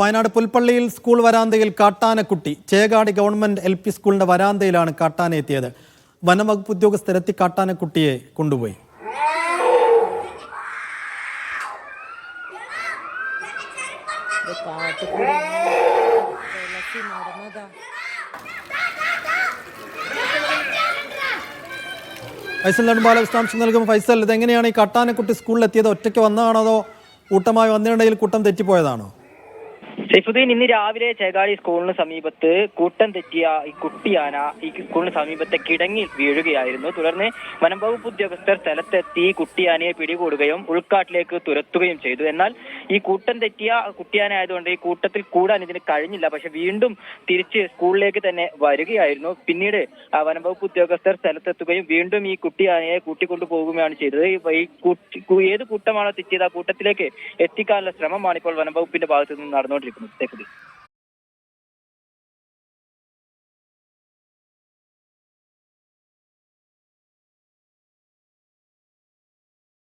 Wayanad പുൽപ്പള്ളിയിൽ school വരാന്തയിൽ കാട്ടാനക്കുട്ടി. Chekadi government LP സ്കൂളിന്റെ വരാന്തയിലാണ് കാട്ടാന എത്തിയത്. വനംവകുപ്പ് ഉദ്യോഗസ്ഥരെത്തി കാട്ടാനക്കുട്ടിയെ കൊണ്ടുപോയി. ഫൈസൽ നെടുമ്പാല വിശദാംശം നൽകും. ഫൈസൽ, ഇതെങ്ങനെയാണ് ഈ കാട്ടാനക്കുട്ടി സ്കൂളിലെത്തിയത്? ഒറ്റയ്ക്ക് വന്നതാണോ അതോ കൂട്ടമായി വന്നതിനിടയിൽ കൂട്ടം തെറ്റിപ്പോയതാണോ? സൈഫുദ്ദീൻ, ഇന്ന് രാവിലെ ചേകാടി സ്കൂളിന് സമീപത്ത് കൂട്ടം തെറ്റിയ ഈ കുട്ടിയാന ഈ സ്കൂളിന് സമീപത്തെ കിടങ്ങിൽ വീഴുകയായിരുന്നു. തുടർന്ന് വനംവകുപ്പ് ഉദ്യോഗസ്ഥർ സ്ഥലത്തെത്തി കുട്ടിയാനയെ പിടികൂടുകയും ഉൾക്കാട്ടിലേക്ക് തുരത്തുകയും ചെയ്തു. എന്നാൽ ഈ കൂട്ടം തെറ്റിയ കുട്ടിയാന ആയതുകൊണ്ട് ഈ കൂട്ടത്തിൽ കൂടാൻ ഇതിന് കഴിഞ്ഞില്ല. പക്ഷെ വീണ്ടും തിരിച്ച് സ്കൂളിലേക്ക് തന്നെ വരികയായിരുന്നു. പിന്നീട് വനംവകുപ്പ് ഉദ്യോഗസ്ഥർ സ്ഥലത്തെത്തുകയും വീണ്ടും ഈ കുട്ടിയാനയെ കൂട്ടിക്കൊണ്ടു പോകുകയാണ് ചെയ്തത്. ഏത് കൂട്ടമാണോ തെറ്റിയത് ആ കൂട്ടത്തിലേക്ക് എത്തിക്കാനുള്ള ശ്രമമാണ് ഇപ്പോൾ വനംവകുപ്പിന്റെ ഭാഗത്തു നിന്ന് നടന്നുകൊണ്ടിരിക്കുന്നത്.